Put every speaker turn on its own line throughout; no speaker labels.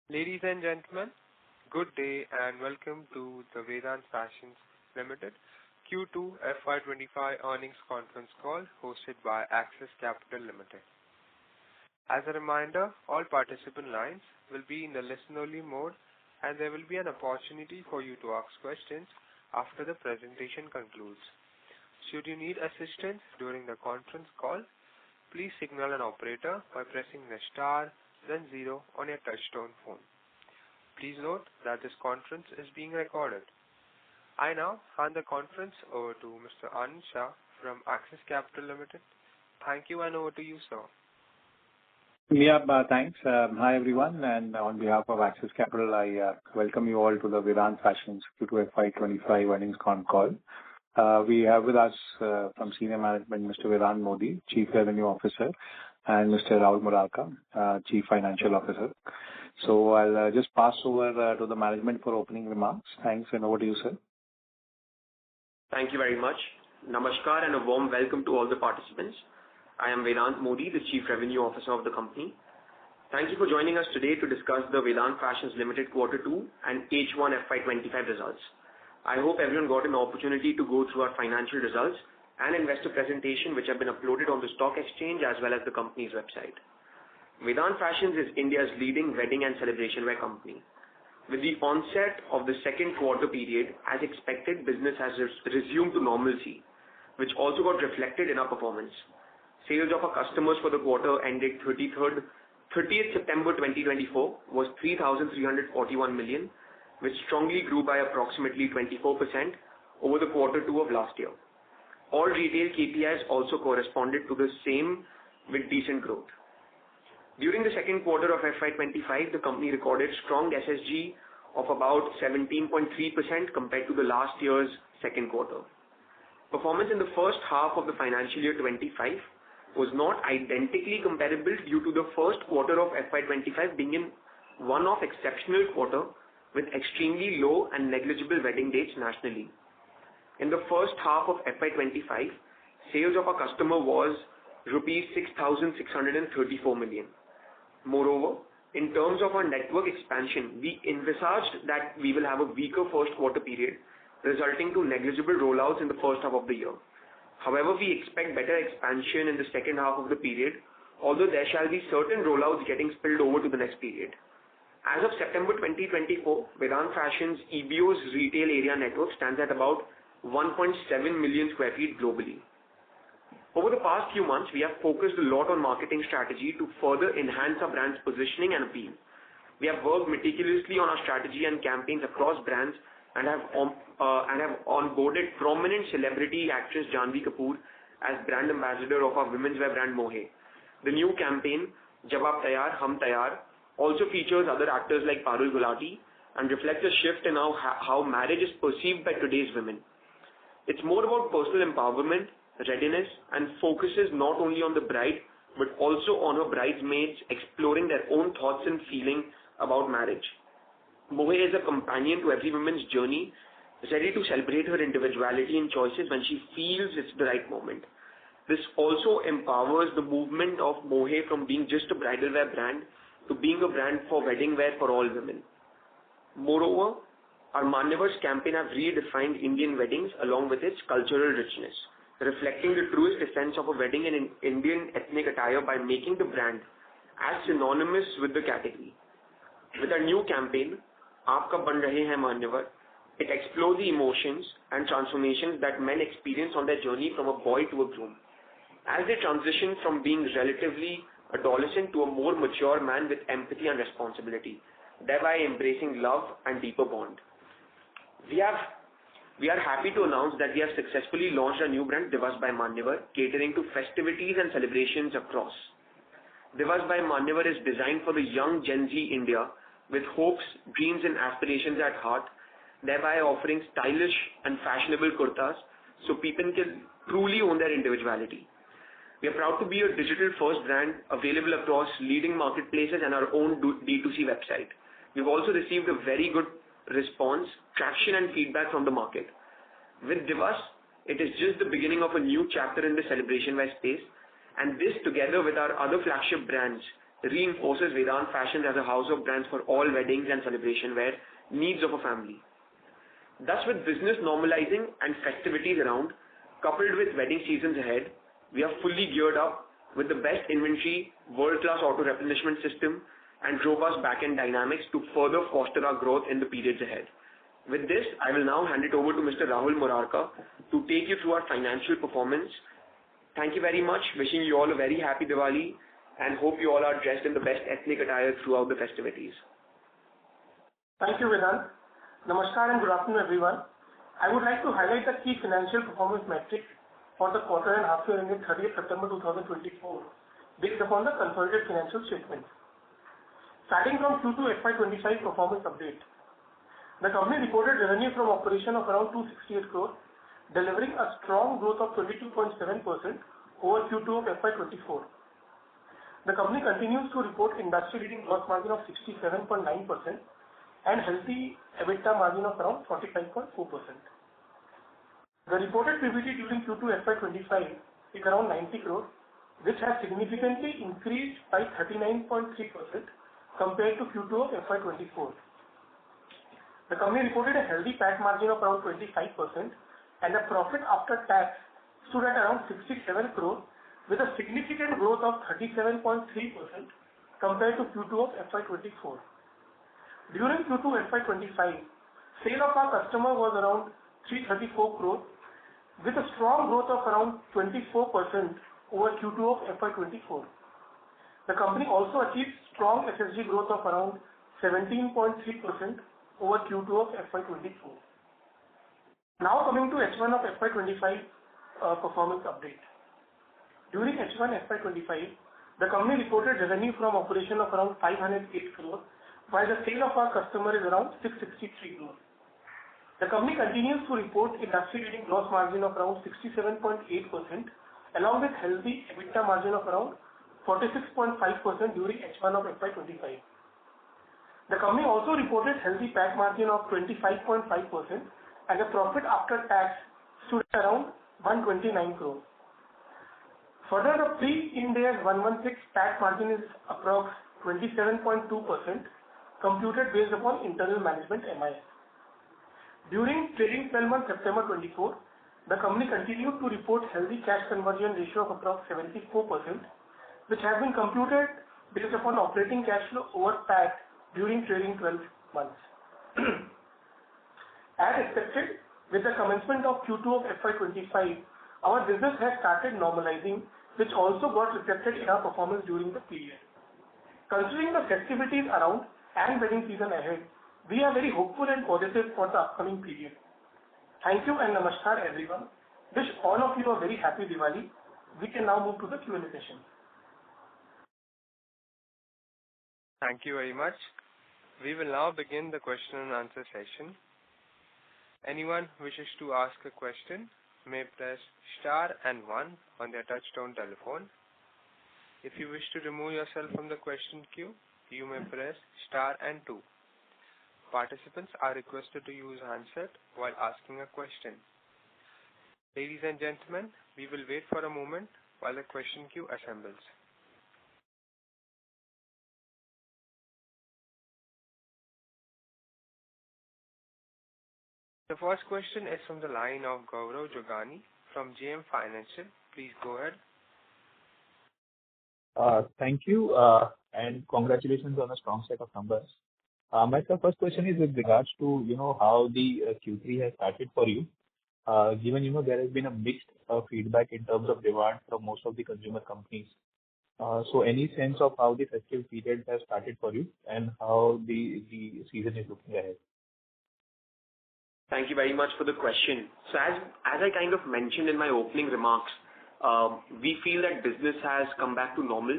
Ladies and gentlemen, good day and welcome to the Vedant Fashions Limited Q2 FY'25 earnings conference call hosted by Axis Capital Limited. As a reminder, all participant lines will be in the listen-only mode and there will be an opportunity for you to ask questions after the presentation concludes. Should you need assistance during the conference call, please signal an operator by pressing the star then 0 on your touchtone phone. Please note that this conference is being recorded. I now hand the conference over to Mr. Anand Shah from Axis Capital Limited. Thank you and over to you, sir.
Yeah, thanks. Hi everyone, and on behalf of Axis Capital, I welcome you all to the Vedant Fashions Q2 FY'25 earnings call. We have with us from senior management Mr. Vedant Modi, Chief Revenue Officer, and Mr. Rahul Murarka, Chief Financial Officer. So I'll just pass over to the management for opening remarks. Thanks, and over to you, sir.
Thank you very much. Namaskar and a warm welcome to all the participants. I am Vedant Modi, the Chief Revenue Officer of the company. Thank you for joining us today to discuss the Vedant Fashions Limited Q2 and H1 FY'25 results. I hope everyone got an opportunity to go through our financial results and investor presentation which have been uploaded on the stock exchange as well as the company's website. Vedant Fashions is India's leading wedding and celebration wear company. With the onset of the second quarter period, as expected, business has resumed to normalcy, which also got reflected in our performance. Sales of our customers for the quarter ended 30th September 2024 was 3,341 million, which strongly grew by approximately 24% over the Q2 of last year. All retail KPIs also corresponded to the same with decent growth. During the second quarter of FY'25, the company recorded strong SSG of about 17.3% compared to the last year's second quarter. Performance in the first half of the financial year 25 was not identically comparable due to the first quarter of FY'25 being in one-off exceptional quarter with extremely low and negligible wedding dates nationally. In the first half of FY'25, sales of our customer was rupees 6,634 million. Moreover, in terms of our network expansion, we envisaged that we will have a weaker first quarter period, resulting to negligible rollouts in the first half of the year. However, we expect better expansion in the second half of the period, although there shall be certain rollouts getting spilled over to the next period. As of September 2024, Vedant Fashions EBO's retail area network stands at about 1.7 million square feet globally. Over the past few months, we have focused a lot on marketing strategy to further enhance our brand's positioning and appeal. We have worked meticulously on our strategy and campaigns across brands and have onboarded prominent celebrity actress Janhvi Kapoor as brand ambassador of our women's wear brand Mohey. The new campaign, Jab Aap Taiyar, Hum Taiyar, also features other actors like Parul Gulati and reflects a shift in how marriage is perceived by today's women. It's more about personal empowerment, readiness, and focuses not only on the bride but also on her bridesmaids exploring their own thoughts and feeling about marriage. Mohey is a companion to every woman's journey, ready to celebrate her individuality and choices when she feels it's the right moment. This also empowers the movement of Mohey from being just a bridal wear brand to being a brand for wedding wear for all women. Moreover, our Manyavar's campaign have redefined Indian weddings along with its cultural richness, reflecting the truest essence of a wedding in Indian ethnic attire by making the brand as synonymous with the category. With our new campaign, Aap Kab Ban Rahe Hain Manyavar, it explores the emotions and transformations that men experience on their journey from a boy to a groom, as they transition from being relatively adolescent to a more mature man with empathy and responsibility, thereby embracing love and deeper bond. We are happy to announce that we have successfully launched a new brand, Divas by Manyavar, catering to festivities and celebrations across. Divas by Manyavar is designed for the young Gen Z India with hopes, dreams and aspirations at heart, thereby offering stylish and fashionable kurtas so people can truly own their individuality. We are proud to be a digital-first brand available across leading marketplaces and our own D2C website. We've also received a very good response, traction and feedback from the market. With Divas, it is just the beginning of a new chapter in the celebration wear space, and this together with our other flagship brands reinforces Vedant Fashions as a house of brands for all weddings and celebration wear needs of a family. Thus, with business normalizing and festivities around, coupled with wedding seasons ahead, we are fully geared up with the best inventory, world-class auto replenishment system, and robust back-end dynamics to further foster our growth in the periods ahead. With this, I will now hand it over to Mr. Rahul Murarka to take you through our financial performance. Thank you very much. Wishing you all a very happy Diwali and hope you all are dressed in the best ethnic attire throughout the festivities.
Thank you, Vedant. Namaskar and good afternoon, everyone. I would like to highlight the key financial performance metrics for the quarter and half year ended 30th September 2024 based upon the consolidated financial statements. Starting from Q2 FY'25 performance update. The company reported revenue from operation of around 268 crore, delivering a strong growth of 22.7% over Q2 of FY'24. The company continues to report industry-leading gross margin of 67.9% and healthy EBITDA margin of around 45.4%. The reported PBT during Q2 FY'25 is around 90 crore, which has significantly increased by 39.3% compared to Q2 of FY'24. The company reported a healthy PAT margin of around 25% and a profit after tax stood at around 67 crore with a significant growth of 37.3% compared to Q2 of FY'24. During Q2 FY'25, sale of our customer was around 334 crore with a strong growth of around 24% over Q2 of FY'24. The company also achieved strong SSG growth of around 17.3% over Q2 of FY'24. Now coming to H1 of FY'25 performance update. During H1 FY'25, the company reported revenue from operation of around 508 crore, while the sale of our customer is around 663 crore. The company continues to report industry-leading gross margin of around 67.8%, along with healthy EBITDA margin of around 46.5% during H1 of FY'25. The company also reported healthy PAT margin of 25.5% and a profit after tax stood at around 129 crore. Further, the pre-Ind AS 116 PAT margin is approx 27.2%, computed based upon internal management MIS. During trading 12 months September 24, the company continued to report healthy cash conversion ratio of approx 74%, which has been computed based upon operating cash flow over PAT during trading 12 months. As expected, with the commencement of Q2 of FY'25, our business has started normalizing, which also got reflected in our performance during the period. Considering the festivities around and wedding season ahead, we are very hopeful and positive for the upcoming period. Thank you and namaskar everyone. Wish all of you a very happy Diwali. We can now move to the Q&A session.
Thank you very much. We will now begin the question and answer session. Anyone who wishes to ask a question may press star and 1 on their touchtone telephone. If you wish to remove yourself from the question queue, you may press star and 2. Participants are requested to use handset while asking a question. Ladies and gentlemen, we will wait for a moment while the question queue assembles. The first question is from the line of Gaurav Jogani from JM Financial. Please go ahead.
Thank you and congratulations on a strong set of numbers. My first question is with regards to how the Q3 has started for you. Given there has been a mixed feedback in terms of demand from most of the consumer companies. So any sense of how the festive period has started for you and how the season is looking ahead?
Thank you very much for the question. So as I kind of mentioned in my opening remarks, we feel that business has come back to normal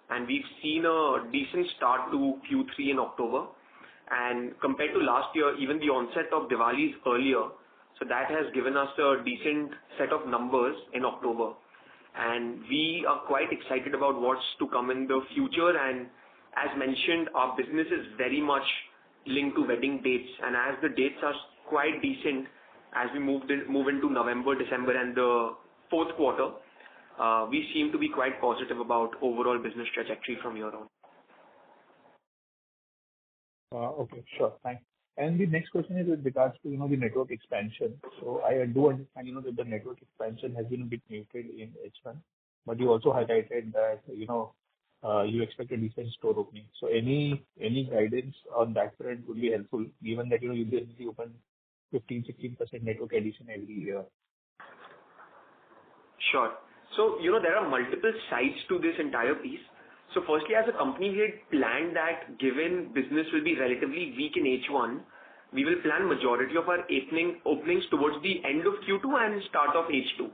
and we've seen a decent start to Q3 in October. And compared to last year, even the onset of Diwali is earlier. So that has given us a decent set of numbers in October. And we are quite excited about what's to come in the future. And as mentioned, our business is very much linked to wedding dates. And as the dates are quite decent, as we move into November, December and the fourth quarter, we seem to be quite positive about overall business trajectory from here on.
Okay, sure. Thanks. And the next question is with regards to, the network expansion. So I do understand, that the network expansion has been a bit muted in H1, but you also highlighted that, you expect a decent store opening. So any guidance on that front would be helpful, given that, you basically open 15-16% network addition every year.
Sure. So, there are multiple sides to this entire piece. So firstly, as a company, we had planned that given business will be relatively weak in H1, we will plan majority of our openings towards the end of Q2 and start of H2.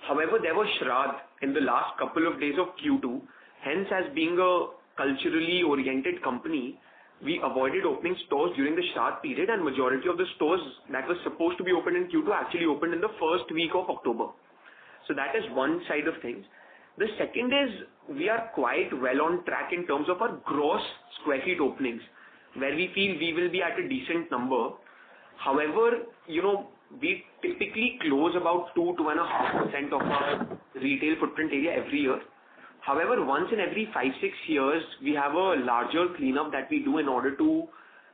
However, there was Shraddh in the last couple of days of Q2. Hence, as being a culturally oriented company, we avoided opening stores during the Shraddh period, and majority of the stores that were supposed to be opened in Q2 actually opened in the first week of October. So that is one side of things. The second is we are quite well on track in terms of our gross square feet openings, where we feel we will be at a decent number. However, we typically close about 2.5% of our retail footprint area every year. However, once in every 5-6 years, we have a larger cleanup that we do in order to,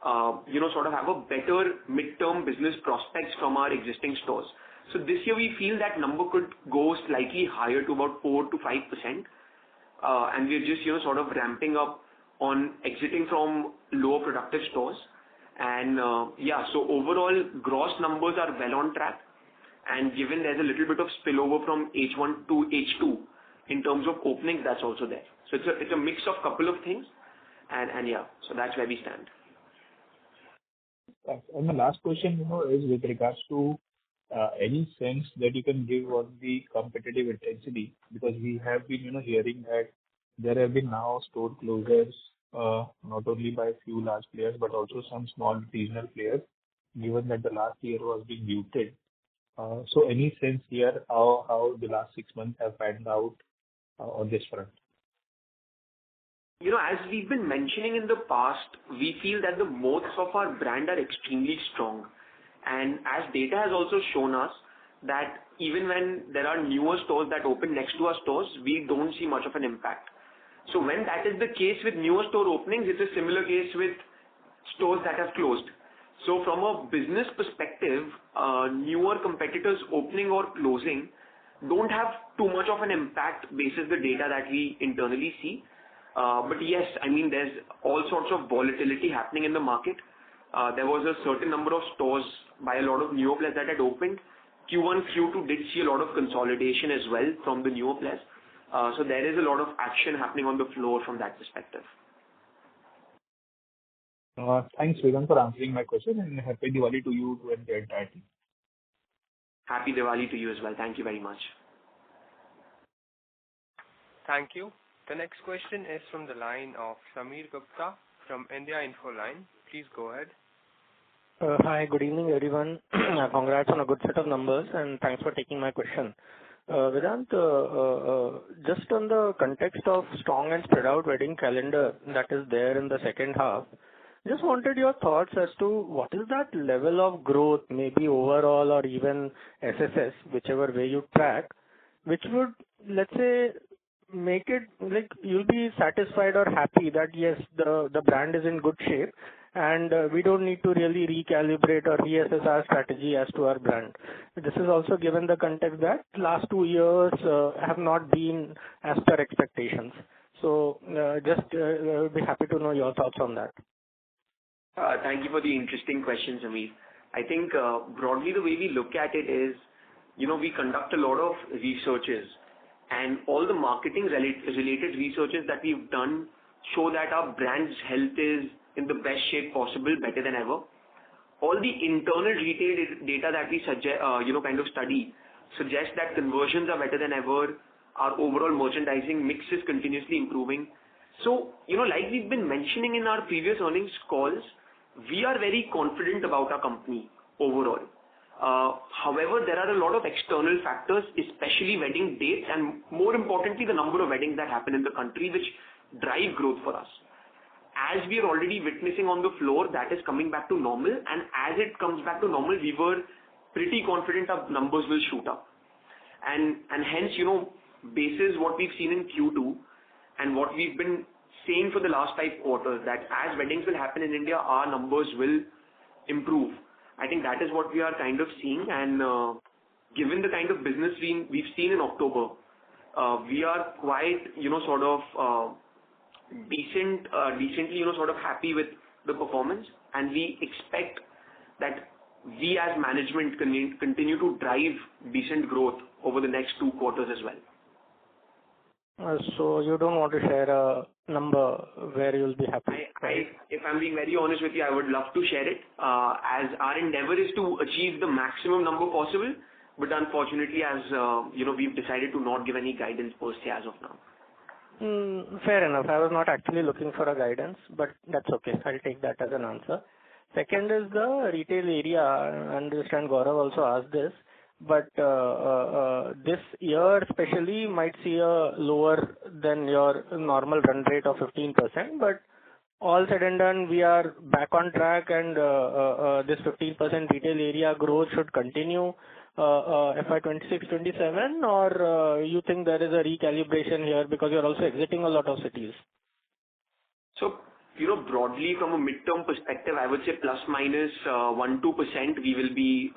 sort of have a better midterm business prospects from our existing stores. So this year we feel that number could go slightly higher to about 4 to 5%. And we're just, sort of ramping up on exiting from lower productive stores. And so overall gross numbers are well on track. And given there's a little bit of spillover from H1 to H2 in terms of openings, that's also there. So it's a mix of couple of things. And so that's where we stand.
Thanks. And the last question, is with regards to any sense that you can give on the competitive intensity, because we have been, hearing that there have been now store closures, not only by a few large players, but also some small regional players, given that the last year was being muted. So any sense here how the last 6 months have panned out on this front?
As we've been mentioning in the past, we feel that the moats of our brand are extremely strong. And as data has also shown us that even when there are newer stores that open next to our stores, we don't see much of an impact. So when that is the case with newer store openings, it's a similar case with stores that have closed. So from a business perspective, newer competitors opening or closing don't have too much of an impact basis the data that we internally see. But yes, there's all sorts of volatility happening in the market. There was a certain number of stores by a lot of newer players that had opened. Q1, Q2 did see a lot of consolidation as well from the newer players. So there is a lot of action happening on the floor from that perspective.
Thanks, Vedant, for answering my question, and happy Diwali to you and the entire team.
Happy Diwali to you as well. Thank you very much.
Thank you. The next question is from the line of Sameer Gupta from India Infoline. Please go ahead.
Hi, good evening, everyone. Congrats on a good set of numbers, and thanks for taking my question. Vedant, just on the context of strong and spread out wedding calendar that is there in the second half, just wanted your thoughts as to what is that level of growth, maybe overall or even SSS, whichever way you track, which would, let's say, make it like you'll be satisfied or happy that yes, the brand is in good shape and we don't need to really recalibrate or reassess our strategy as to our brand. This is also given the context that last 2 years have not been as per expectations. So just be happy to know your thoughts on that.
Thank you for the interesting question, Sameer. I think broadly the way we look at it is, we conduct a lot of researches, and all the marketing related researches that we've done show that our brand's health is in the best shape possible, better than ever. All the internal retail data that we study suggests that conversions are better than ever. Our overall merchandising mix is continuously improving. So, like we've been mentioning in our previous earnings calls, we are very confident about our company overall. However, there are a lot of external factors, especially wedding dates, and more importantly, the number of weddings that happen in the country, which drive growth for us. As we are already witnessing on the floor, that is coming back to normal, and as it comes back to normal, we were pretty confident our numbers will shoot up. And hence, basis what we've seen in Q2 and what we've been saying for the last 5 quarters that as weddings will happen in India, our numbers will improve. I think that is what we are kind of seeing, and given the kind of business we've seen in October, we are quite, sort of decently, sort of happy with the performance, and we expect that we as management continue to drive decent growth over the next 2 quarters as well.
So you don't want to share a number where you'll be happy?
If I'm being very honest with you, I would love to share it, as our endeavor is to achieve the maximum number possible, but unfortunately, as we've decided to not give any guidance per se as of now.
Fair enough. I was not actually looking for a guidance, but that's okay. I'll take that as an answer. Second is the retail area. I understand Gaurav also asked this, but this year especially might see a lower than your normal run rate of 15%, but all said and done, we are back on track, and this 15% retail area growth should continue FY'26-'27, or you think there is a recalibration here because you're also exiting a lot of cities?
So, broadly from a midterm perspective, I would say plus minus 1-2%, we will be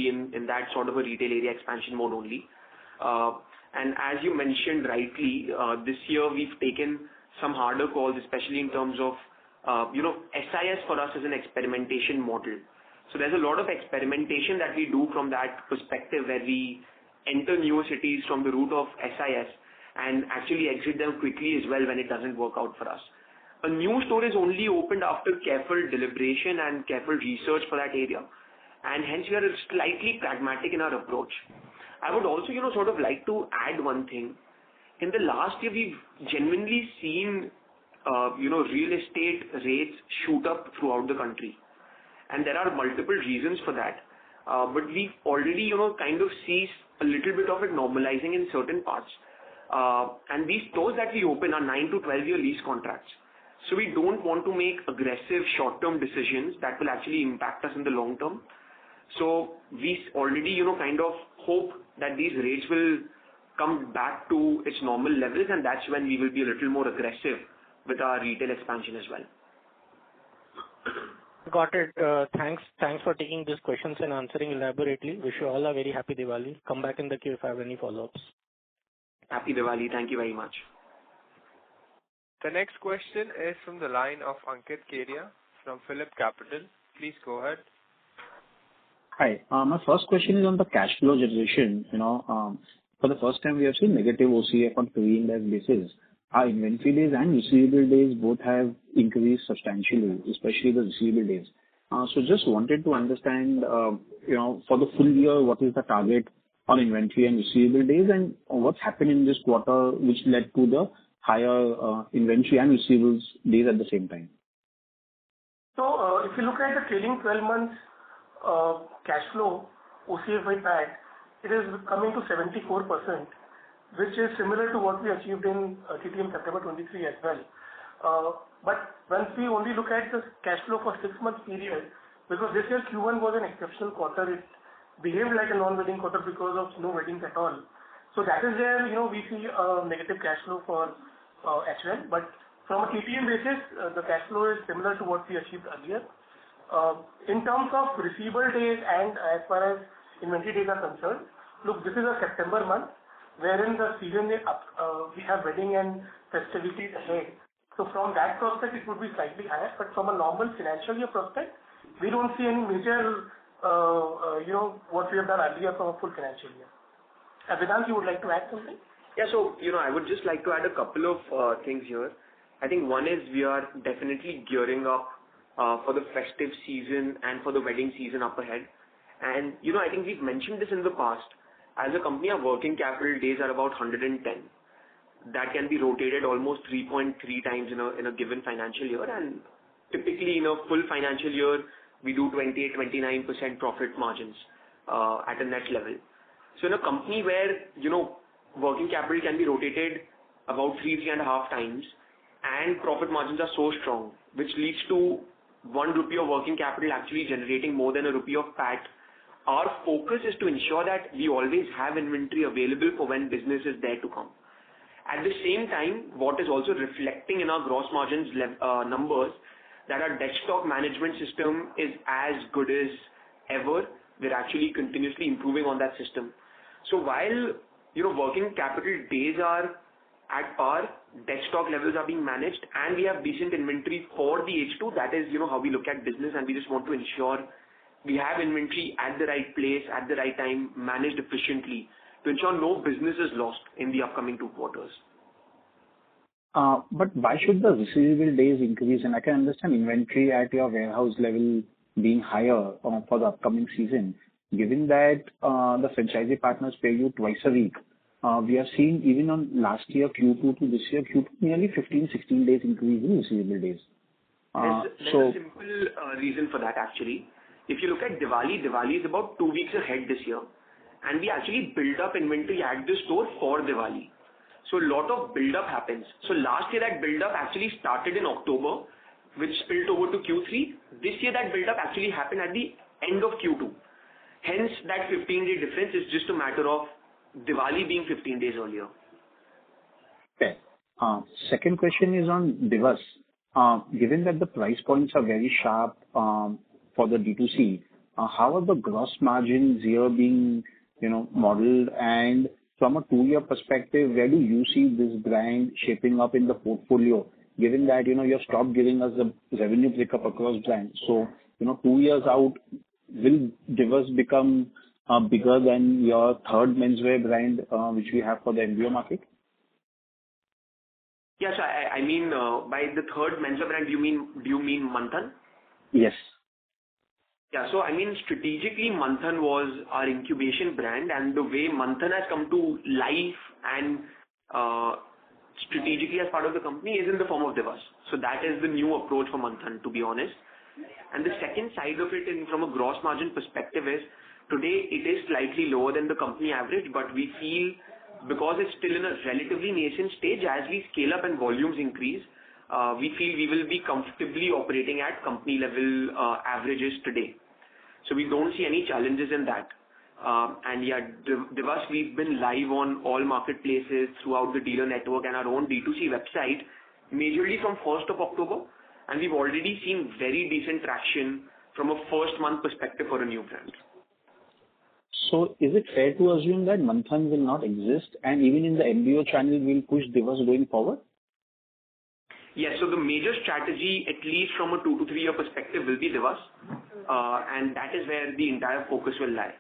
in that sort of a retail area expansion mode only. And as you mentioned rightly, this year we've taken some harder calls, especially in terms of, SIS for us is an experimentation model. So there's a lot of experimentation that we do from that perspective, where we enter newer cities from the route of SIS and actually exit them quickly as well when it doesn't work out for us. A new store is only opened after careful deliberation and careful research for that area, and hence we are slightly pragmatic in our approach. I would also, sort of like to add one thing. In the last year, we've genuinely seen, real estate rates shoot up throughout the country. And there are multiple reasons for that. But we've already, kind of see a little bit of it normalizing in certain parts. And these stores that we open are 9 to 12 year lease contracts. So we don't want to make aggressive short-term decisions that will actually impact us in the long term. So we already, kind of hope that these rates will come back to its normal levels, and that's when we will be a little more aggressive with our retail expansion as well.
Got it. Thanks for taking these questions and answering elaborately. Wish you all a very happy Diwali. Come back in the queue if I have any follow-ups.
Happy Diwali. Thank you very much.
The next question is from the line of Ankit Kedia from Phillip Capital. Please go ahead.
Hi. My first question is on the cash flow generation. For the first time, we have seen negative OCF on pre-Ind AS basis. Our inventory days and receivable days both have increased substantially, especially the receivable days. So just wanted to understand, for the full year, what is the target on inventory and receivable days, and what's happened in this quarter which led to the higher inventory and receivables days at the same time?
So if you look at the trailing 12 months cash flow, OCF by PAT, it is coming to 74%. Which is similar to what we achieved in TTM September 23 as well. But once we only look at the cash flow for 6 months period, because this year Q1 was an exceptional quarter, it behaved like a non-wedding quarter because of no weddings at all. So that is where, we see a negative cash flow for H1. But from a TTM basis, the cash flow is similar to what we achieved earlier. In terms of receivable days and as far as inventory days are concerned, look, this is a September month, wherein the season is up, we have wedding and festivities ahead. So from that prospect, it would be slightly higher, but from a normal financial year prospect, we don't see any major, what we have done earlier from a full financial year. Vedant, you would like to add something?
Yeah, so, I would just like to add a couple of things here. I think one is we are definitely gearing up for the festive season and for the wedding season up ahead. And, I think we've mentioned this in the past. As a company, our working capital days are about 110. That can be rotated almost 3.3 times in a given financial year, and typically in a full financial year, we do 28-29% profit margins at a net level. So in a company where, working capital can be rotated about 3.5 times, and profit margins are so strong, which leads to 1 rupee of working capital actually generating more than a rupee of PAT. Our focus is to ensure that we always have inventory available for when business is there to come. At the same time, what is also reflecting in our gross margins numbers, that our debt stock management system is as good as ever. We're actually continuously improving on that system. So while, working capital days are at par, debt stock levels are being managed, and we have decent inventory for the H2. That is, how we look at business, and we just want to ensure we have inventory at the right place, at the right time, managed efficiently to ensure no business is lost in the upcoming 2 quarters.
But why should the receivable days increase? And I can understand inventory at your warehouse level being higher for the upcoming season. Given that the franchisee partners pay you twice a week, we have seen even on last year Q2 to this year Q2 nearly 15-16 days increase in receivable days.
There's a simple reason for that actually. If you look at Diwali is about 2 weeks ahead this year, and we actually build up inventory at the store for Diwali. So a lot of build-up happens. So last year that build-up actually started in October, which spilled over to Q3. This year that build-up actually happened at the end of Q2. Hence that 15-day difference is just a matter of Diwali being 15 days earlier.
Okay. Second question is on Divas. Given that the price points are very sharp for the D2C, how are the gross margins here being, modeled? And from a 2-year perspective, where do you see this brand shaping up in the portfolio? Given that, you have stopped giving us the revenue breakup across brands. So, 2 years out, will Divas become bigger than your third menswear brand, which we have for the MBO market?
Yes, I mean, by the third menswear brand, do you mean Manthan?
Yes.
Yeah, so I mean, strategically, Manthan was our incubation brand, and the way Manthan has come to life and strategically as part of the company is in the form of Divas. So that is the new approach for Manthan, to be honest. And the second side of it, from a gross margin perspective, is today it is slightly lower than the company average, but we feel because it's still in a relatively nascent stage, as we scale up and volumes increase, we feel we will be comfortably operating at company level averages today. So we don't see any challenges in that. And yeah, Divas, we've been live on all marketplaces throughout the dealer network and our own D2C website, majorly from 1st of October. And we've already seen very decent traction from a first month perspective for a new brand.
So is it fair to assume that Manthan will not exist, and even in the MBO channel we'll push Divas going forward?
Yes, so the major strategy, at least from a 2 to 3 year perspective, will be Divas, and that is where the entire focus will lie.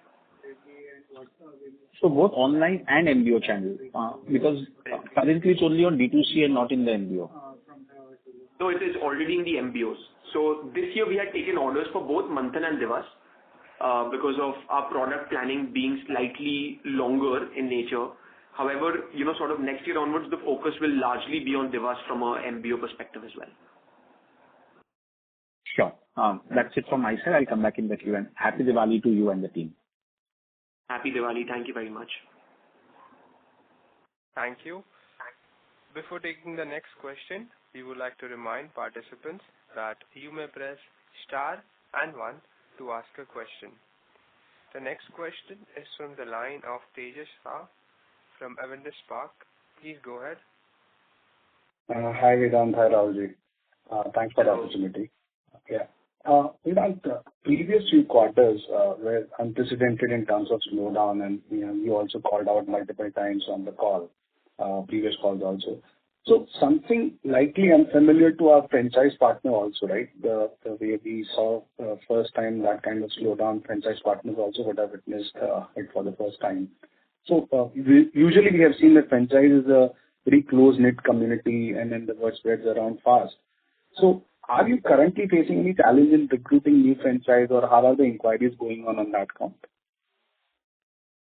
So both online and MBO channel, because currently it's only on D2C and not in the MBO.
No, it is already in the MBOs. So this year we had taken orders for both Manthan and Divas because of our product planning being slightly longer in nature. However, sort of next year onwards, the focus will largely be on Divas from a MBO perspective as well.
Sure. That's it from my side. I'll come back in the queue, and happy Diwali to you and the team.
Happy Diwali. Thank you very much.
Thank you. Before taking the next question, we would like to remind participants that you may press star and 1 to ask a question. The next question is from the line of Tejas Shah from Avendus Spark. Please go ahead.
Hi Vedant, hi Rahulji. Thanks for the opportunity. Yeah. Vedant, previous few quarters were unprecedented in terms of slowdown, and you also called out multiple times on the call, previous calls also. So something likely unfamiliar to our franchise partner also, right? The way we saw first time that kind of slowdown, franchise partners also would have witnessed it for the first time. So usually we have seen that franchise is a very close-knit community, and then the word spreads around fast. So are you currently facing any challenge in recruiting new franchise, or how are the inquiries going on that count?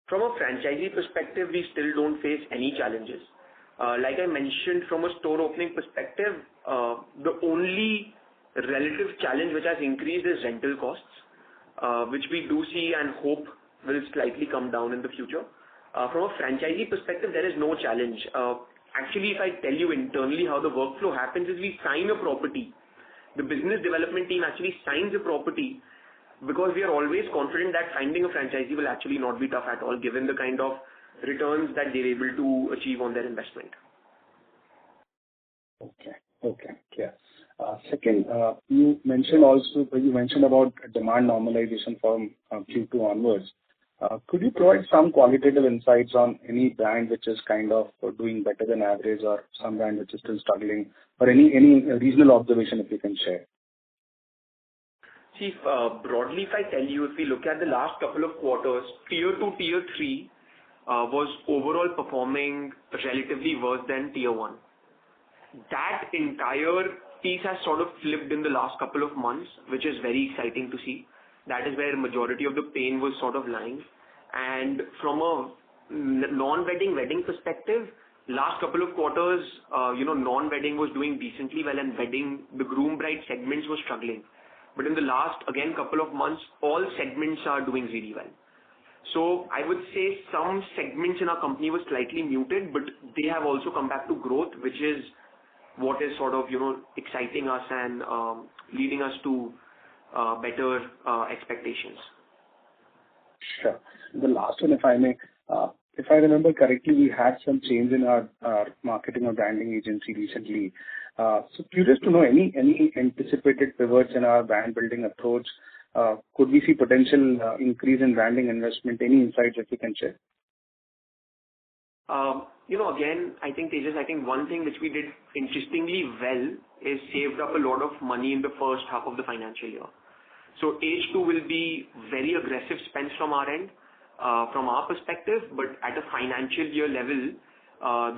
From a franchisee perspective, we still don't face any challenges. Like I mentioned, from a store opening perspective, the only relative challenge which has increased is rental costs, which we do see and hope will slightly come down in the future. From a franchisee perspective, there is no challenge. Actually, if I tell you internally how the workflow happens is we sign a property. The business development team actually signs a property because we are always confident that finding a franchisee will actually not be tough at all given the kind of returns that they're able to achieve on their investment.
Okay. Okay. Yeah. Second, you mentioned about demand normalization from Q2 onwards. Could you provide some qualitative insights on any brand which is kind of doing better than average or some brand which is still struggling, or any regional observation if you can share?
See, broadly, if I tell you, if we look at the last couple of quarters, Tier 2, Tier 3 was overall performing relatively worse than Tier 1. That entire piece has sort of flipped in the last couple of months, which is very exciting to see. That is where majority of the pain was sort of lying. And from a non-wedding wedding perspective, last couple of quarters, non-wedding was doing decently well, and wedding, the groom bride segments were struggling. But in the last, again, couple of months, all segments are doing really well. So I would say some segments in our company were slightly muted, but they have also come back to growth, which is what is sort of, exciting us and leading us to better expectations.
Sure. The last one, if I may. If I remember correctly, we had some change in our marketing or branding agency recently. So curious to know any anticipated pivots in our brand building approach. Could we see potential increase in branding investment? Any insights that you can share?
Again, I think, Tejas, one thing which we did interestingly well is saved up a lot of money in the first half of the financial year. So H2 will be very aggressive spends from our end, from our perspective, but at a financial year level,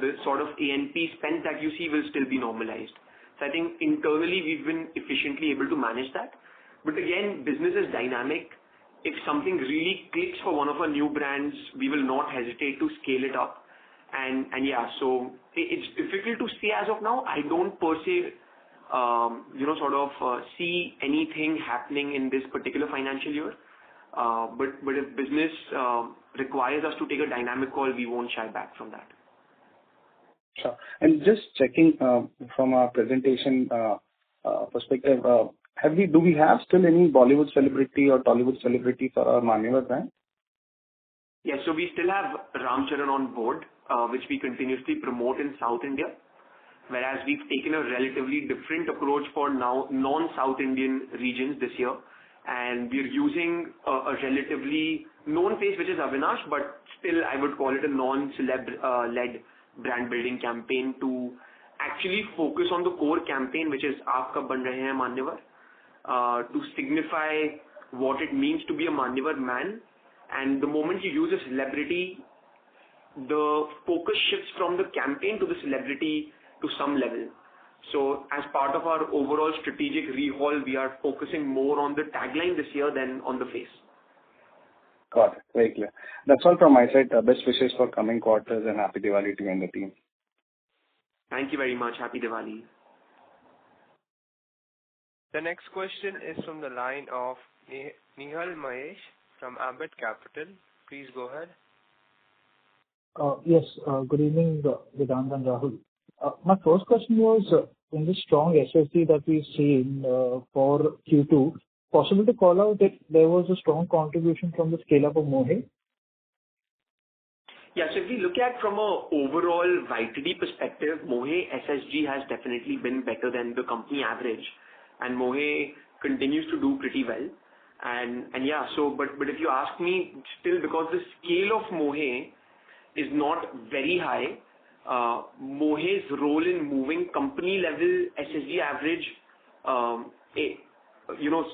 the sort of A&P spend that you see will still be normalized. So I think internally we've been efficiently able to manage that. But again, business is dynamic. If something really clicks for one of our new brands, we will not hesitate to scale it up. And yeah, so it's difficult to say as of now. I don't per se, see anything happening in this particular financial year. But if business requires us to take a dynamic call, we won't shy back from that.
Sure. And just checking from our presentation perspective, do we have still any Bollywood celebrity or Tollywood celebrity for our Manyavar brand?
Yes, so we still have Ram Charan on board, which we continuously promote in South India, whereas we've taken a relatively different approach for now non-South Indian regions this year, and we're using a relatively known face, which is Avinash, but still I would call it a non-celeb led brand building campaign to actually focus on the core campaign, which is Aap Kab Ban Rahe Hain Manyavar, to signify what it means to be a Manyavar man. And the moment you use a celebrity, the focus shifts from the campaign to the celebrity to some level. So as part of our overall strategic rehaul, we are focusing more on the tagline this year than on the face.
Got it. Very clear. That's all from my side. Best wishes for coming quarters and happy Diwali to you and the team.
Thank you very much. Happy Diwali.
The next question is from the line of Nihal Mahesh from Ambit Capital. Please go ahead.
Yes. Good evening, Vedant and Rahul. My first question was in the strong SSG that we've seen for Q2, possible to call out if there was a strong contribution from the scale-up of Mohey?
Yeah, so if we look at from a overall YTD perspective, Mohey SSG has definitely been better than the company average, and Mohey continues to do pretty well. And yeah, so but if you ask me, still because the scale of Mohey is not very high, Mohey's role in moving company level SSG average,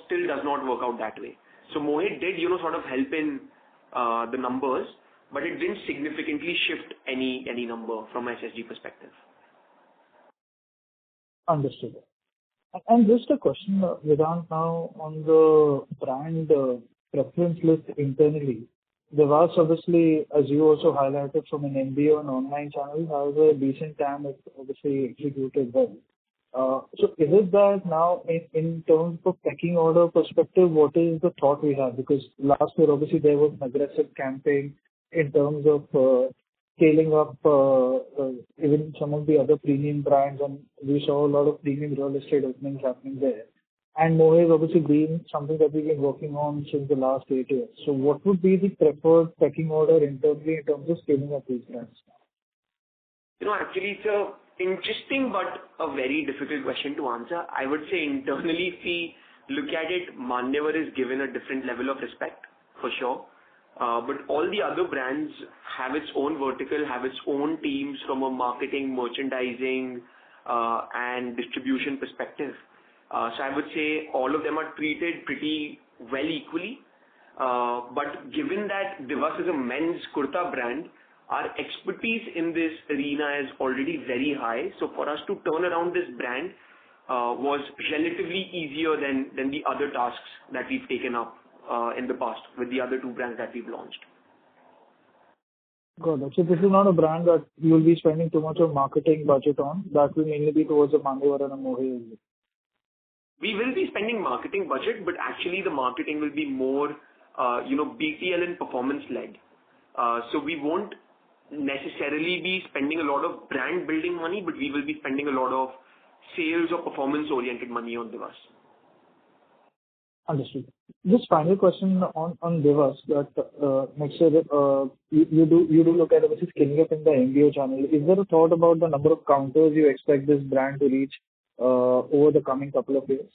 still does not work out that way. So Mohey did, sort of help in the numbers, but it didn't significantly shift any number from SSG perspective.
Understood. And just a question, Vedant, now on the brand preference list internally. The was obviously, as you also highlighted from an MBO and online channel, has a decent time it's obviously executed well. So is it that now in terms of pecking order perspective, what is the thought we have? Because last year obviously there was an aggressive campaign in terms of scaling up even some of the other premium brands, and we saw a lot of premium real estate openings happening there. And Mohey has obviously been something that we've been working on since the last 8 years. So what would be the preferred pecking order internally in terms of scaling up these brands?
Actually it's a Interesting, but a very difficult question to answer. I would say internally, if we look at it, Manyavar is given a different level of respect, for sure. But all the other brands have its own vertical, have its own teams from a marketing, merchandising, and distribution perspective. So I would say all of them are treated pretty well equally. But given that Divas is a men's kurta brand, our expertise in this arena is already very high. So for us to turn around this brand was relatively easier than the other tasks that we've taken up in the past with the other two brands that we've launched.
Got it. So this is not a brand that you will be spending too much of marketing budget on. That will mainly be towards the Manyavar and a Mohi.
We will be spending marketing budget, but actually the marketing will be more, BTL and performance led. So we won't necessarily be spending a lot of brand building money, but we will be spending a lot of sales or performance oriented money on Divas.
Understood. Just final question on Divas that next year you do look at obviously scaling up in the MBO channel. Is there a thought about the number of counters you expect this brand to reach over the coming couple of years?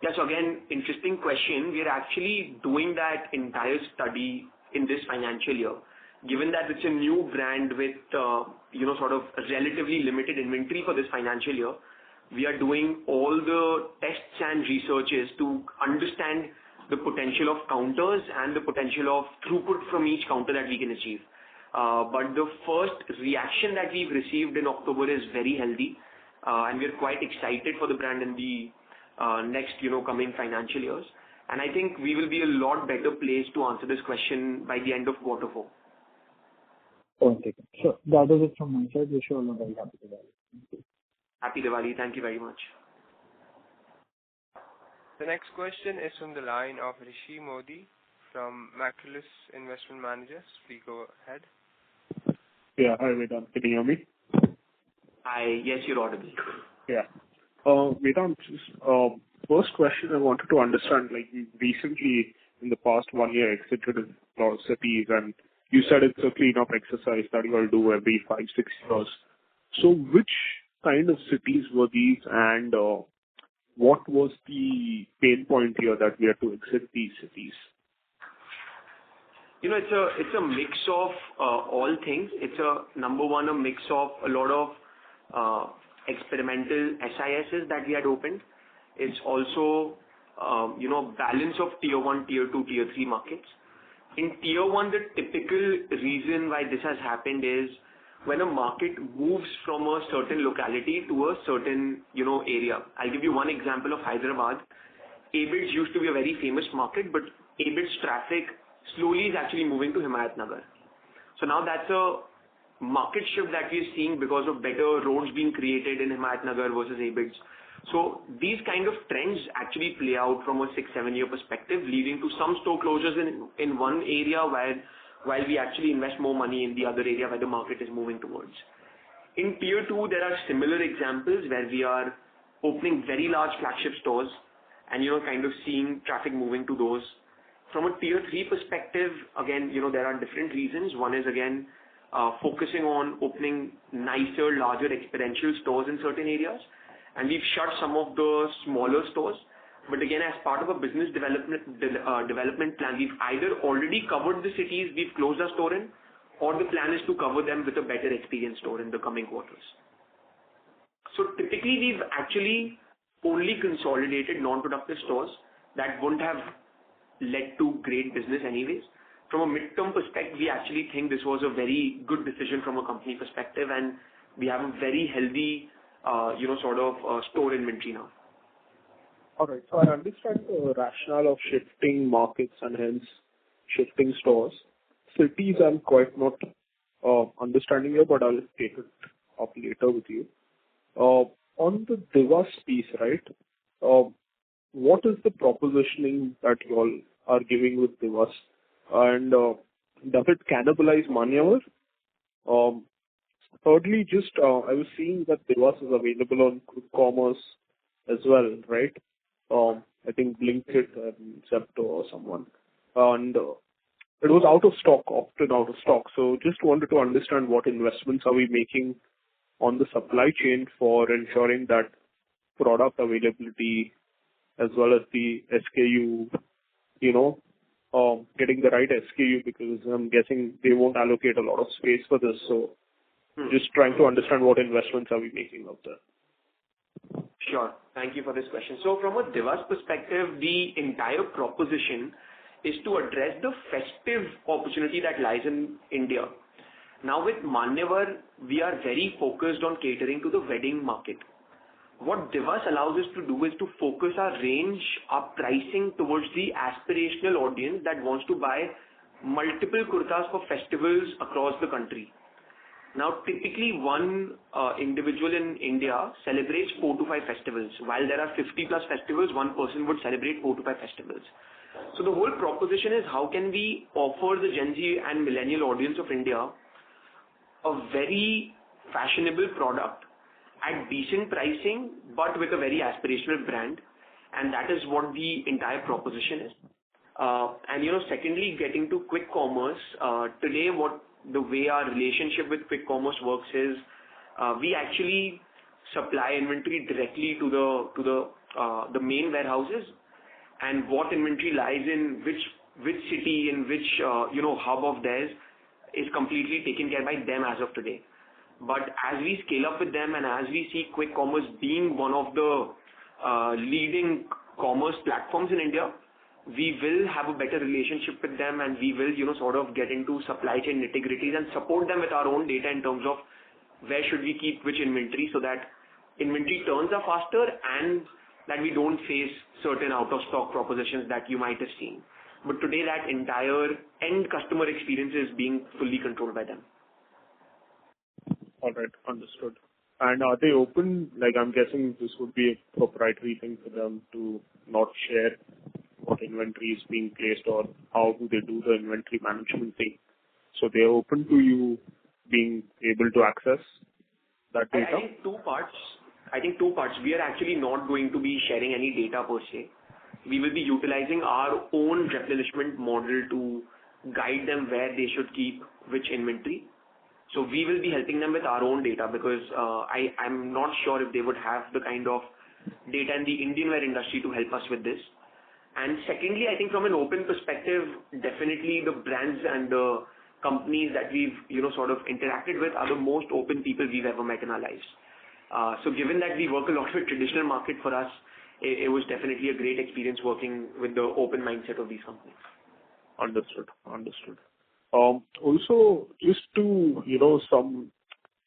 Yes, again, interesting question. We are actually doing that entire study in this financial year. Given that it's a new brand with, sort of relatively limited inventory for this financial year, we are doing all the tests and researches to understand the potential of counters and the potential of throughput from each counter that we can achieve. But the first reaction that we've received in October is very healthy, and we're quite excited for the brand in the next, coming financial years. And I think we will be a lot better placed to answer this question by the end of quarter 4.
Okay. Sure. That is it from my side. Wish you all a very happy Diwali. Thank you.
Happy Diwali. Thank you very much.
The next question is from the line of Rishi Modi from Macrolus Investment Managers. Please go ahead.
Yeah. Hi, Vedant. Can you hear me?
Hi. Yes, you're audible.
Yeah. Vedant, first question I wanted to understand, like you recently in the past 1 year exited a lot of cities, and you said it's a clean-up exercise that you all do every 5-6 years. So which kind of cities were these, and what was the pain point here that we had to exit these cities?
It's a mix of all things. It's a mix of a lot of experimental SISs that we had opened. It's also balance of tier 1, tier 2, tier 3 markets. In tier 1, the typical reason why this has happened is when a market moves from a certain locality to a certain, area. I'll give you one example of Hyderabad. ABIDS used to be a very famous market, but ABIDS traffic slowly is actually moving to Himayatnagar. So now that's a market shift that we're seeing because of better roads being created in Himayatnagar versus ABIDS. So these kind of trends actually play out from a 6-7 year perspective, leading to some store closures in one area while we actually invest more money in the other area where the market is moving towards. In tier 2, there are similar examples where we are opening very large flagship stores and, kind of seeing traffic moving to those. From a tier 3 perspective, again, there are different reasons. One is, again, focusing on opening nicer, larger experiential stores in certain areas. And we've shut some of the smaller stores. But again, as part of a business development plan, we've either already covered the cities we've closed our store in, or the plan is to cover them with a better experience store in the coming quarters. So typically, we've actually only consolidated non-productive stores that wouldn't have led to great business anyways. From a midterm perspective, we actually think this was a very good decision from a company perspective, and we have a very healthy, store inventory now.
All right. So I understand the rationale of shifting markets and hence shifting stores. Cities I'm quite not understanding here, but I'll take it up later with you. On the Divas piece, right? What is the propositioning that you all are giving with Divas? And does it cannibalize Manyavar? Thirdly, I was seeing that Divas is available on quick commerce as well, right? I think Blinkit and Zepto or someone. And it was out of stock, often out of stock. So just wanted to understand what investments are we making on the supply chain for ensuring that product availability as well as the SKU, getting the right SKU, because I'm guessing they won't allocate a lot of space for this. So just trying to understand what investments are we making out there.
Sure. Thank you for this question. So from a Divas perspective, the entire proposition is to address the festive opportunity that lies in India. Now with Manyavar, we are very focused on catering to the wedding market. What Divas allows us to do is to focus our range, our pricing towards the aspirational audience that wants to buy multiple kurtas for festivals across the country. Now, typically one individual in India celebrates 4 to 5 festivals. While there are 50 plus festivals, one person would celebrate 4 to 5 festivals. So the whole proposition is how can we offer the Gen Z and millennial audience of India a very fashionable product at decent pricing, but with a very aspirational brand. And that is what the entire proposition is. Secondly, getting to quick commerce, today the way our relationship with quick commerce works is we actually supply inventory directly to the main warehouses, and what inventory lies in which city, in which hub of theirs is completely taken care by them as of today. But as we scale up with them and as we see quick commerce being one of the leading commerce platforms in India, we will have a better relationship with them, and we will, sort of get into supply chain nitty-gritties and support them with our own data in terms of where should we keep which inventory, so that inventory turns are faster and that we don't face certain out-of-stock propositions that you might have seen. But today that entire end customer experience is being fully controlled by them.
All right, understood. And are they open? Like, I'm guessing this would be a proprietary thing for them to not share what inventory is being placed or how do they do the inventory management thing. So they're open to you being able to access that data?
I think two parts. We are actually not going to be sharing any data per se. We will be utilizing our own replenishment model to guide them where they should keep which inventory. So we will be helping them with our own data, because I'm not sure if they would have the kind of data in the Indian wear industry to help us with this. And secondly, I think from an open perspective, definitely the brands and the companies that we've sort of interacted with are the most open people we've ever met in our lives. So given that we work a lot with traditional market, for us, it was definitely a great experience working with the open mindset of these companies.
Understood. Also, just to, some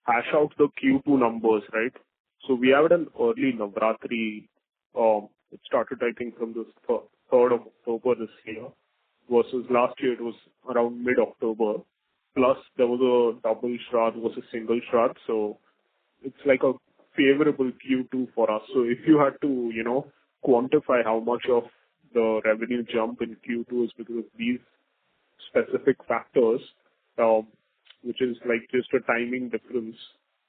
hash out the Q2 numbers, right? So we have an early Navratri. It started, I think, from the 3rd of October this year, versus last year it was around mid-October. Plus, there was a double Shraddh versus single Shraddh. So it's like a favorable Q2 for us. So if you had to, quantify how much of the revenue jump in Q2 is because of these specific factors, which is like just a timing difference,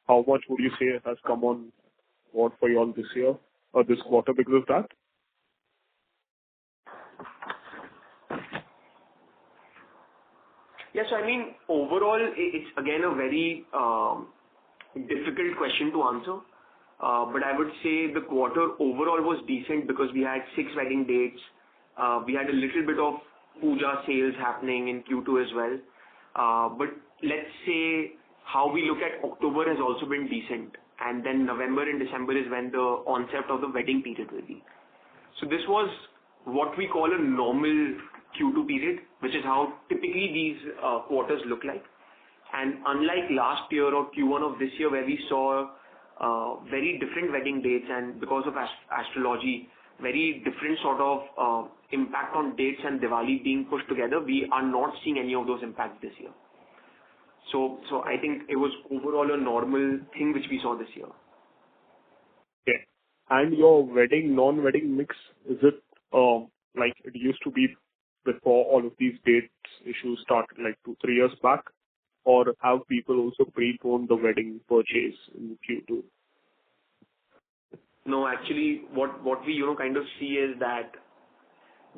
how much would you say has come on board for you all this year or this quarter because of that?
Yes, I mean, overall, it's again a very difficult question to answer. But I would say the quarter overall was decent because we had 6 wedding dates. We had a little bit of puja sales happening in Q2 as well. But let's say how we look at October has also been decent. And then November and December is when the onset of the wedding period will be. So this was what we call a normal Q2 period, which is how typically these quarters look like. And unlike last year or Q1 of this year, where we saw very different wedding dates, and because of astrology, very different sort of impact on dates and Diwali being pushed together, we are not seeing any of those impacts this year. So I think it was overall a normal thing which we saw this year.
Okay. And your wedding, non-wedding mix, is it like it used to be before all of these dates issues started, like 2-3 years back? Or have people also preponed the wedding purchase in Q2?
No, actually, what we kind of see is that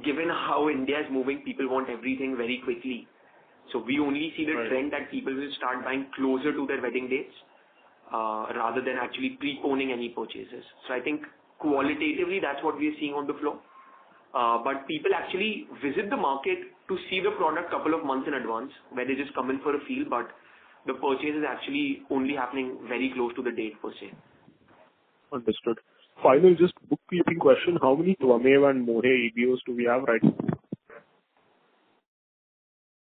given how India is moving, people want everything very quickly. So we only see the trend that people will start buying closer to their wedding dates. rather than actually preponing any purchases. So I think qualitatively that's what we are seeing on the floor. But people actually visit the market to see the product couple of months in advance, where they just come in for a feel, but the purchase is actually only happening very close to the date per se.
Understood. Final, just bookkeeping question. How many Twamev and Mohe EBOs do we have right now?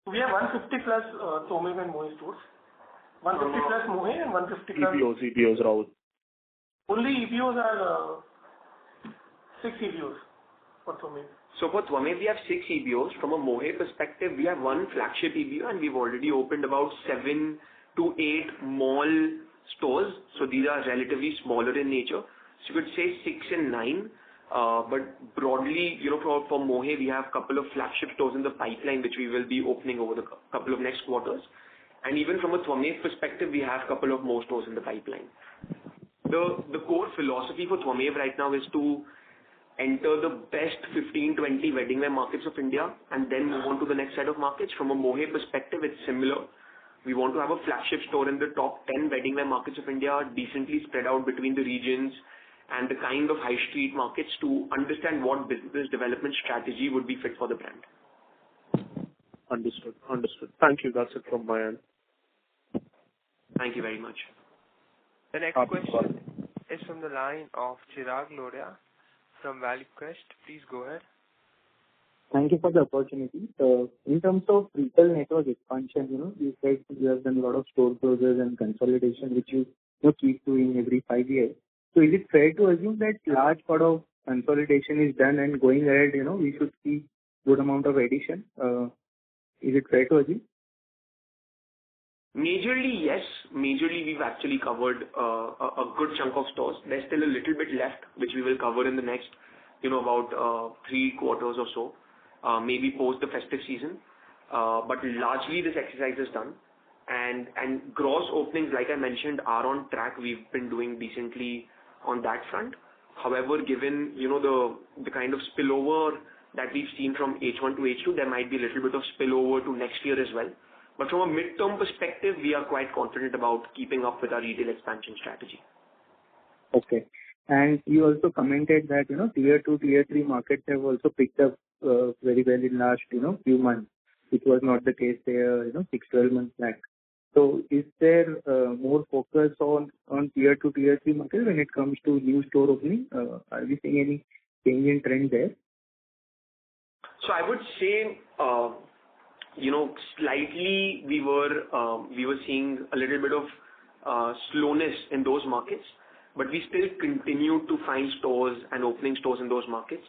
We have 150 plus Twamev and Mohe stores. 150 plus Mohe and 150 plus...
EBOs, Rahul.
Only EBOs are 6 EBOs for Twamev.
So for Twamev, we have 6 EBOs. From a Mohe perspective, we have 1 flagship EBO, and we've already opened about 7 to 8 mall stores. So these are relatively smaller in nature. So you could say 6 and 9. But broadly, for Mohe, we have a couple of flagship stores in the pipeline, which we will be opening over the couple of next quarters. And even from a Twamev perspective, we have a couple of more stores in the pipeline. The core philosophy for Twamev right now is to enter the best 15-20 wedding wear markets of India and then move on to the next set of markets. From a Mohe perspective, it's similar. We want to have a flagship store in the top 10 wedding wear markets of India, decently spread out between the regions and the kind of high street markets to understand what business development strategy would be fit for the brand.
Understood. Thank you. That's it from my end.
Thank you very much.
The next question is from the line of Chirag Lodaya from ValueQuest. Please go ahead.
Thank you for the opportunity. In terms of retail network expansion, you said you have done a lot of store closures and consolidation, which you keep doing every 5 years. So is it fair to assume that large part of consolidation is done and going ahead, we should see good amount of addition? Is it fair to assume?
Majorly, yes. Majorly, we've actually covered a good chunk of stores. There's still a little bit left, which we will cover in the next, about 3 quarters or so, maybe post the festive season. But largely, this exercise is done. And gross openings, like I mentioned, are on track. We've been doing decently on that front. However, given, the kind of spillover that we've seen from H1 to H2, there might be a little bit of spillover to next year as well. But from a mid-term perspective, we are quite confident about keeping up with our retail expansion strategy.
Okay. And you also commented that, tier 2, tier 3 markets have also picked up very well in last, few months, which was not the case there, 6-12 months back. So is there more focus on tier 2, tier 3 markets when it comes to new store opening? Are we seeing any change in trend there?
So I would say, slightly we were seeing a little bit of slowness in those markets, but we still continue to find stores and opening stores in those markets.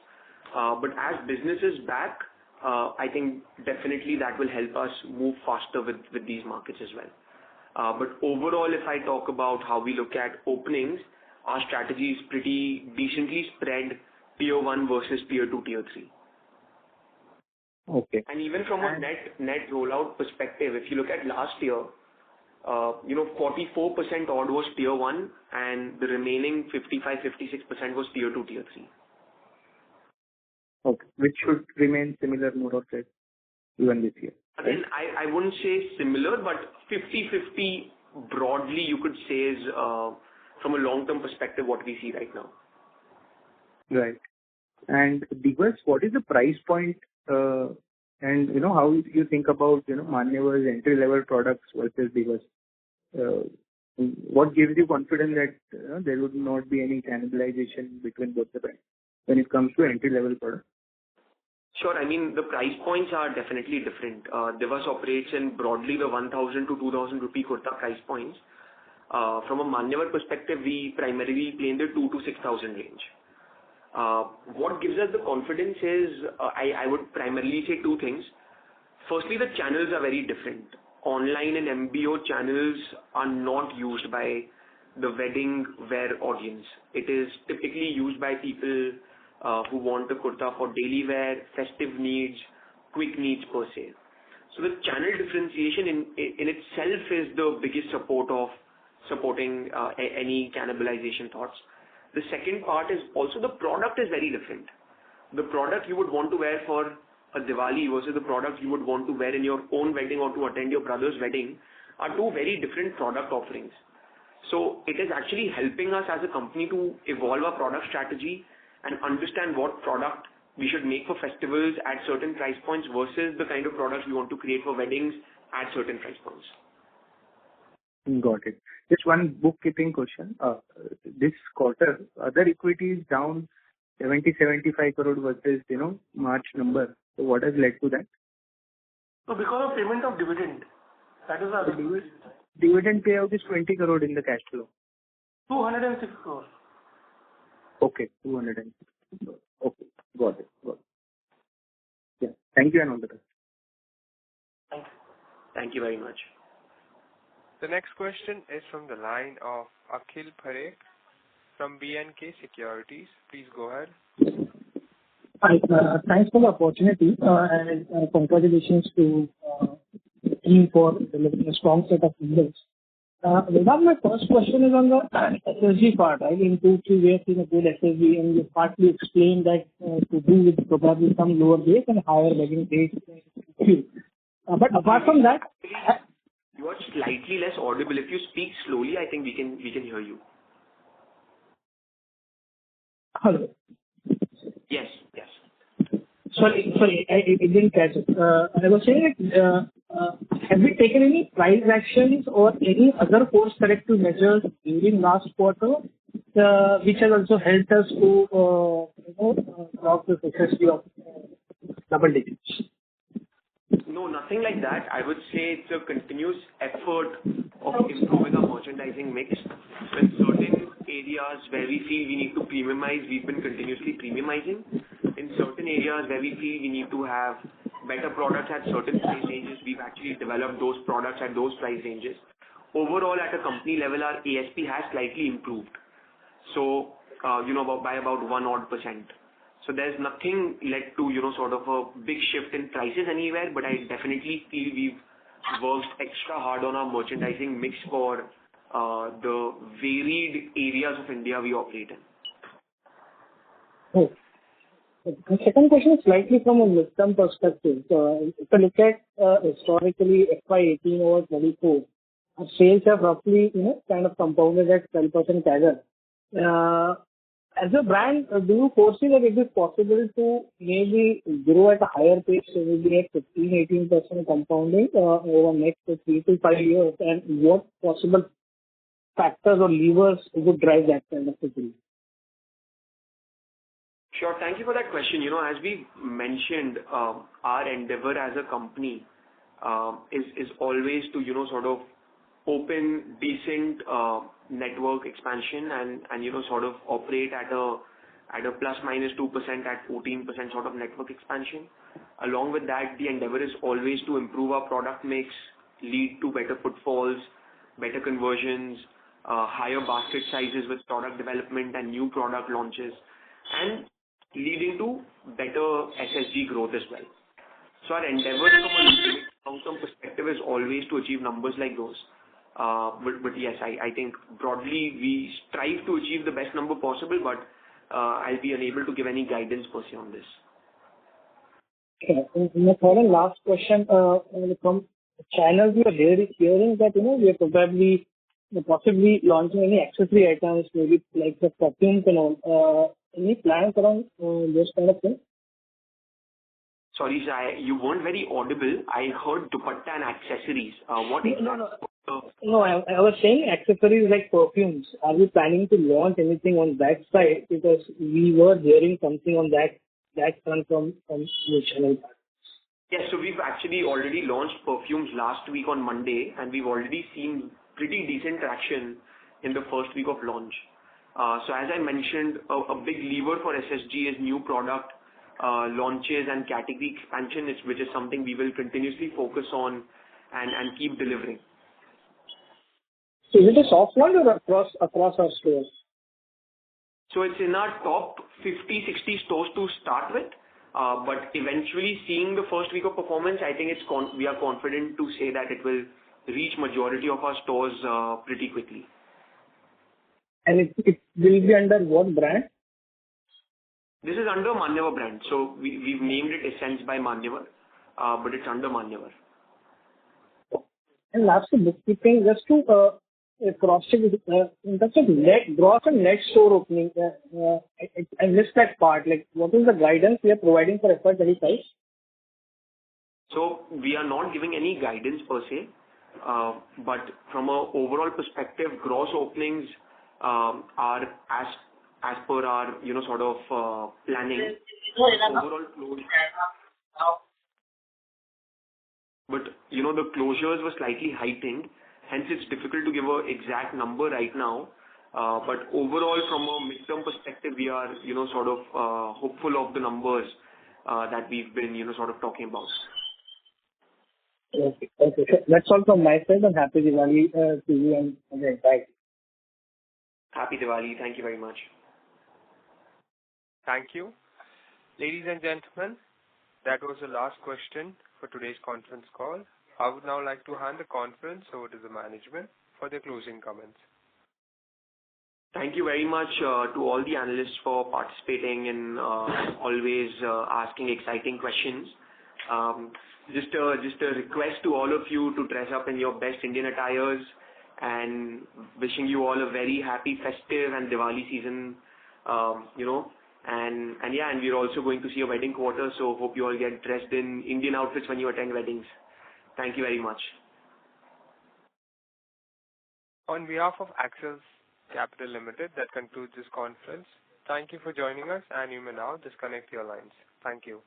But as business is back, I think definitely that will help us move faster with these markets as well. But overall, if I talk about how we look at openings, our strategy is pretty decently spread tier 1 versus tier 2, tier 3.
Okay.
And even from a net rollout perspective, if you look at last year, 44% odd was tier 1 and the remaining 55-56% was tier 2, tier 3.
Okay. Which should remain similar more or less even this year.
Again, I wouldn't say similar, but 50-50 broadly you could say is from a long-term perspective what we see right now.
Right. And Divas, what is the price point and how you think about Manyavar's entry-level products versus Divas? What gives you confidence that there would not be any cannibalization between both the brands when it comes to entry-level products?
Sure. I mean, the price points are definitely different. Divas operates in broadly the 1,000 to 2,000 rupee kurta price points. From a Manyavar perspective, we primarily play in the 2 to 6,000 range. What gives us the confidence is, I would primarily say 2 things. Firstly, the channels are very different. Online and MBO channels are not used by the wedding wear audience. It is typically used by people who want a kurta for daily wear, festive needs, quick needs per se. So the channel differentiation in itself is the biggest supporting any cannibalization thoughts. The second part is also the product is very different. The product you would want to wear for a Diwali versus the product you would want to wear in your own wedding or to attend your brother's wedding are 2 very different product offerings. So it is actually helping us as a company to evolve our product strategy and understand what product we should make for festivals at certain price points versus the kind of products we want to create for weddings at certain price points.
Got it. Just one bookkeeping question. This quarter, other equity is down 75 crore versus, March number. So what has led to that?
So because of payment of dividend, that is our
Dividend payout is 20 crore in the cash flow.
206 crores.
Okay, 206 crore. Okay, got it. Yeah. Thank you and all the best.
Thank you.
Thank you very much.
The next question is from the line of Akhil Parekh from BNK Securities. Please go ahead.
Hi, thanks for the opportunity and congratulations to the team for delivering a strong set of results. Vedant, my first question is on the SSG part. Right? In Q2, we have seen a good SSG, and you partly explained that to do with probably some lower base and higher wedding dates. But apart from that,
you are slightly less audible. If you speak slowly, I think we can hear you.
Hello.
Yes.
Sorry, I didn't catch it. I was saying that, have we taken any price actions or any other course corrective measures during last quarter, which has also helped us to, drop the SSG of double digits?
No, nothing like that. I would say it's a continuous effort of improving our merchandising mix. With certain areas where we feel we need to premiumize, we've been continuously premiumizing. In certain areas where we feel we need to have better products at certain price ranges, we've actually developed those products at those price ranges. Overall, at a company level, our ASP has slightly improved. So, by about 1% So there's nothing led to, sort of a big shift in prices anywhere, but I definitely feel we've worked extra hard on our merchandising mix for the varied areas of India we operate in.
Oh. The second question is slightly from a midterm perspective. If you look at historically FY'18 over 24, our sales have roughly, kind of compounded at 12% CAGR. As a brand, do you foresee that it is possible to maybe grow at a higher pace, so maybe at 15-18% compounding over next 3 to 5 years? And what possible factors or levers would drive that kind of growth?
Sure. Thank you for that question. As we mentioned, our endeavor as a company is always to, sort of open decent network expansion and sort of operate at a plus minus 2% at 14% sort of network expansion. Along with that, the endeavor is always to improve our product mix, lead to better footfalls, better conversions, higher basket sizes with product development and new product launches, and leading to better SSG growth as well. So our endeavor from a long-term perspective is always to achieve numbers like those. But yes, I think broadly we strive to achieve the best number possible, but I'll be unable to give any guidance per se on this.
Okay. And the third and last question, from channels, we are hearing that, we are probably possibly launching any accessory items, maybe like the perfumes and all. Any plans around those kind of things?
Sorry, sir, you weren't very audible. I heard dupatta and accessories. What is
No, I was saying accessories like perfumes. Are we planning to launch anything on that side? Because we were hearing something on that front from the channel.
Yes, so we've actually already launched perfumes last week on Monday, and we've already seen pretty decent traction in the first week of launch. So as I mentioned, a big lever for SSG is new product launches and category expansion, which is something we will continuously focus on and keep delivering.
So is it a soft launch or across our stores?
So it's in our top 50, 60 stores to start with, but eventually seeing the first week of performance, I think we are confident to say that it will reach majority of our stores pretty quickly.
And it will be under what brand?
This is under Manyavar brand. So we've named it Essence by Manyavar, but it's under Manyavar.
And lastly, bookkeeping, just to cross-check in terms of net gross and net store opening. I missed that part. Like, what is the guidance we are providing for FY'25?
So we are not giving any guidance per se, but from a overall perspective, gross openings are as per our, sort of planning. Overall close. But, the closures were slightly heightened, hence it's difficult to give an exact number right now. But overall, from a midterm perspective, we are, sort of hopeful of the numbers that we've been, sort of talking about.
Okay. Okay. So that's all from my side, and happy Diwali to you and again, bye.
Happy Diwali. Thank you very much.
Thank you. Ladies and gentlemen, that was the last question for today's conference call. I would now like to hand the conference over to the management for their closing comments.
Thank you very much to all the analysts for participating and always asking exciting questions. Just a request to all of you to dress up in your best Indian attires, and wishing you all a very happy festive and Diwali season, and we're also going to see a wedding quarter, so hope you all get dressed in Indian outfits when you attend weddings. Thank you very much.
On behalf of Axis Capital Limited, that concludes this conference. Thank you for joining us, and you may now disconnect your lines. Thank you.